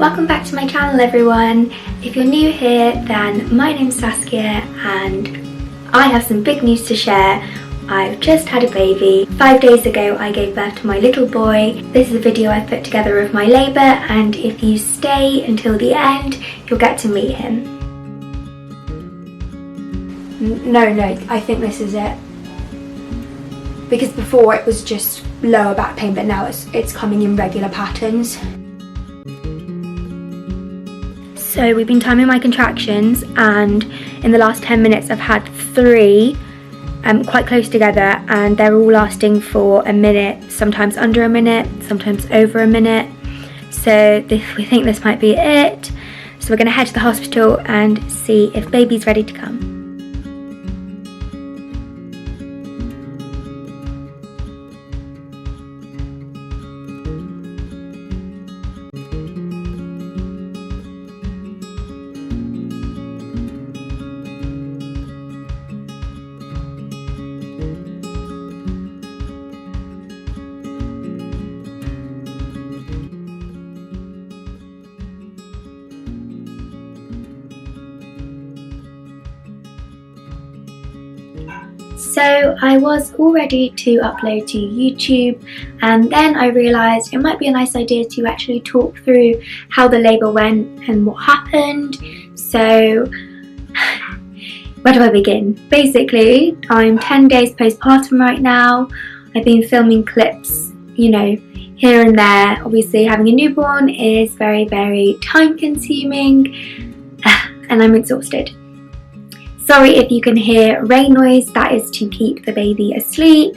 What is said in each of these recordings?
Welcome back to my channel, everyone. If you're new here, then my name's Saskia and I have some big news to share. I've just had a baby. 5 days ago I gave birth to my little boy. This is a video I've put together of my labour, and if you stay until the end you'll get to meet him. No, I think this is it. Because before it was just lower back pain, but now it's coming in regular patterns. So we've been timing my contractions, and in the last 10 minutes I've had 3 quite close together, and they're all lasting for a minute, sometimes under a minute, sometimes over a minute. So we think this might be it. So we're going to head to the hospital and see if baby's ready to come. So I was all ready to upload to YouTube, and then I realised it might be a nice idea to actually talk through how the labour went and what happened. So where do I begin? Basically, I'm 10 days postpartum right now. I've been filming clips, you know, here and there. Obviously having a newborn is very, very time consuming and I'm exhausted. Sorry if you can hear rain noise, that is to keep the baby asleep,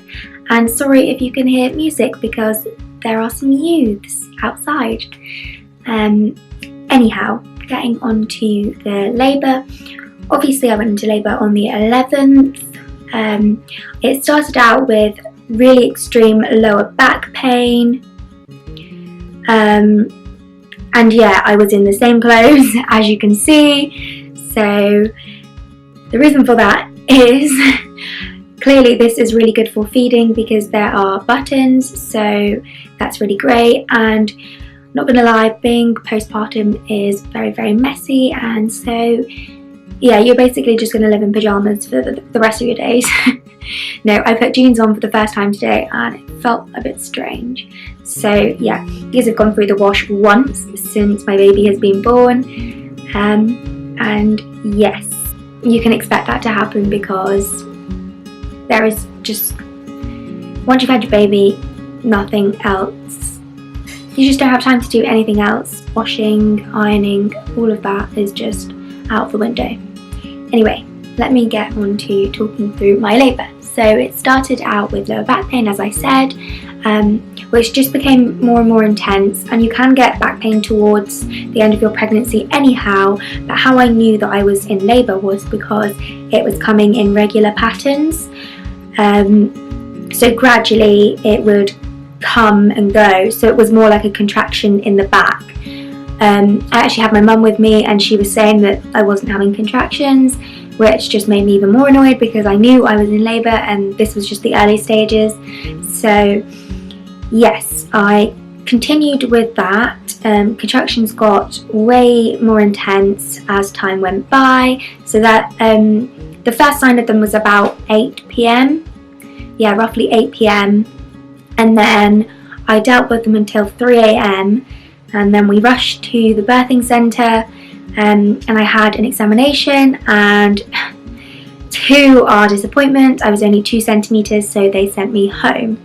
and sorry if you can hear music because there are some youths outside. Anyhow, getting on to the labour. Obviously I went into labour on the 11th. It started out with really extreme lower back pain, and yeah, I was in the same clothes as you can see. So the reason for that is clearly this is really good for feeding because there are buttons, so that's really great. And not gonna lie, being postpartum is very, very messy, and so yeah, you're basically just gonna live in pyjamas for the rest of your days. No, I put jeans on for the first time today and it felt a bit strange. So yeah, these have gone through the wash once since my baby has been born, and yes, you can expect that to happen because there is just, once you've had your baby, nothing else. You just don't have time to do anything else. Washing, ironing, all of that is just out the window. Anyway, let me get on to talking through my labour. So it started out with lower back pain, as I said, which just became more and more intense, and you can get back pain towards the end of your pregnancy anyhow, but how I knew that I was in labour was because it was coming in regular patterns. So gradually it would come and go, so it was more like a contraction in the back. I actually had my mum with me and she was saying that I wasn't having contractions, which just made me even more annoyed because I knew I was in labour and this was just the early stages. So yes, I continued with that. Contractions got way more intense as time went by, so that the first sign of them was about 8 PM. Yeah, roughly 8 PM, and then I dealt with them until 3 AM, and then we rushed to the birthing centre, and I had an examination, and to our disappointment I was only 2 centimetres, so they sent me home.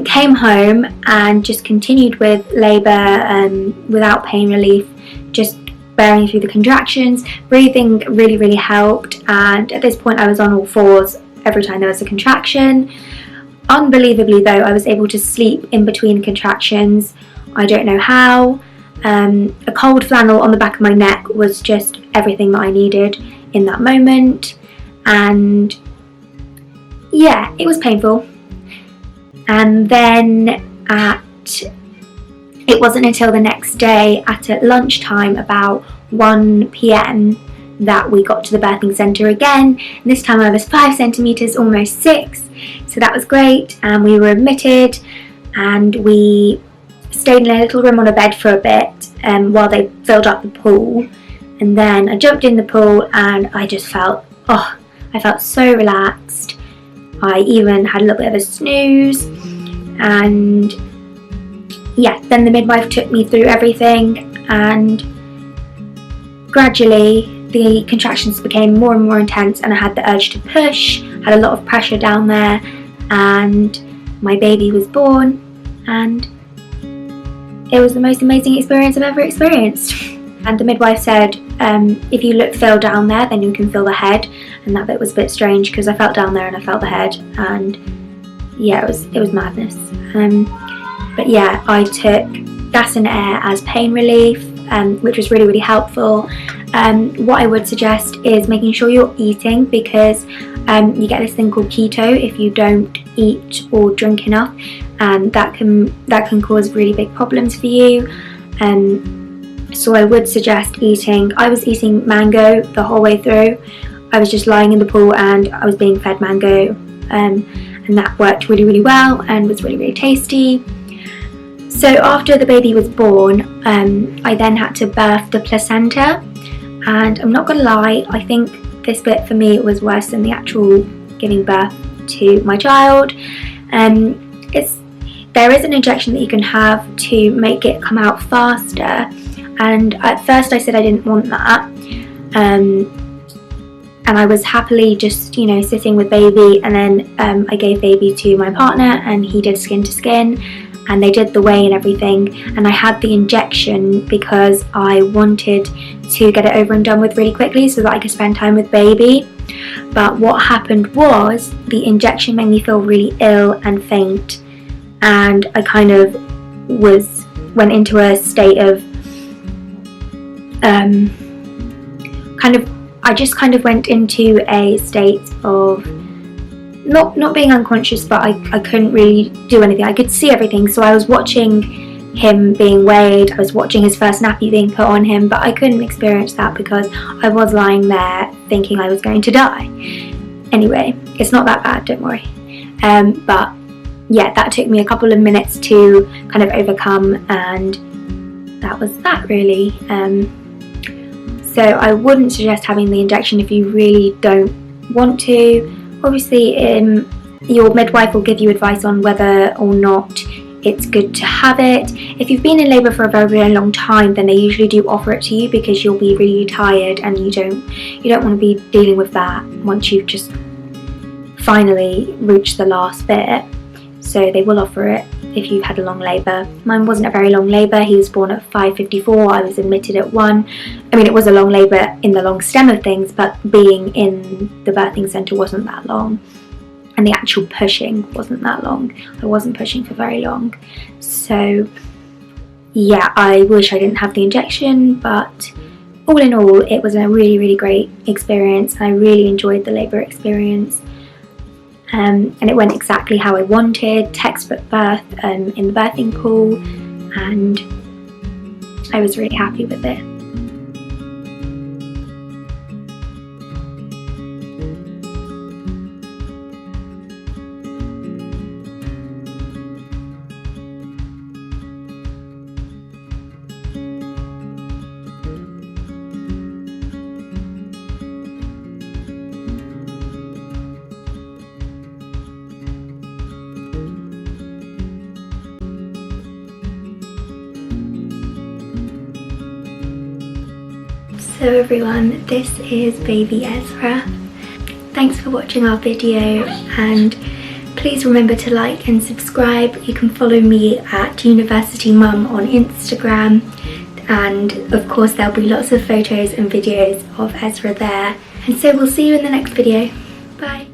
Came home and just continued with labour without pain relief, just bearing through the contractions. Breathing really, really helped, and at this point I was on all fours every time there was a contraction. Unbelievably though, I was able to sleep in between contractions. I don't know how. A cold flannel on the back of my neck was just everything that I needed in that moment, and yeah, it was painful. And then it wasn't until the next day at lunchtime, about 1 PM, that we got to the birthing centre again. And this time I was 5 centimetres, almost 6, so that was great, and we were admitted and we stayed in a little room on a bed for a bit while they filled up the pool, and then I jumped in the pool and I just felt, I felt so relaxed. I even had a little bit of a snooze, and yeah, then the midwife took me through everything, and gradually the contractions became more and more intense and I had the urge to push, had a lot of pressure down there, and my baby was born, and it was the most amazing experience I've ever experienced. And the midwife said, if you feel down there, then you can feel the head, and that bit was a bit strange because I felt down there and I felt the head, and yeah, it was madness. But yeah, I took gas and air as pain relief, which was really, really helpful. What I would suggest is making sure you're eating, because you get this thing called keto if you don't eat or drink enough, and that can cause really big problems for you. So I would suggest eating. I was eating mango the whole way through. I was just lying in the pool and I was being fed mango, and that worked really, really well and was really, really tasty. So after the baby was born, I then had to birth the placenta, and I'm not gonna lie, I think this bit for me was worse than the actual giving birth to my child. There is an injection that you can have to make it come out faster, and at first I said I didn't want that, and I was happily just, sitting with baby, and then I gave baby to my partner and he did skin to skin, and they did the weigh and everything, and I had the injection because I wanted to get it over and done with really quickly so that I could spend time with baby. But what happened was the injection made me feel really ill and faint, and I kind of went into a state of I just kind of went into a state of not being unconscious, but I couldn't really do anything. I could see everything, so I was watching him being weighed, I was watching his first nappy being put on him, but I couldn't experience that because I was lying there thinking I was going to die. Anyway, it's not that bad, don't worry. But yeah, that took me a couple of minutes to kind of overcome, and that was that really. So I wouldn't suggest having the injection if you really don't want to. Obviously, your midwife will give you advice on whether or not it's good to have it. If you've been in labour for a very, very long time, then they usually do offer it to you because you'll be really tired and you don't want to be dealing with that once you've just finally reached the last bit. So they will offer it if you've had a long labour. Mine wasn't a very long labour. He was born at 5:54. I was admitted at 1. I mean, it was a long labour in the long stem of things, but being in the birthing centre wasn't that long, and the actual pushing wasn't that long. I wasn't pushing for very long. So yeah, I wish I didn't have the injection, but all in all, it was a really, really great experience. I really enjoyed the labour experience. And it went exactly how I wanted, textbook birth in the birthing pool, and I was really happy with it. So everyone, this is baby Ezra. Thanks for watching our video, and please remember to like and subscribe. You can follow me at University Mum on Instagram, and of course there'll be lots of photos and videos of Ezra there. And so we'll see you in the next video. Bye.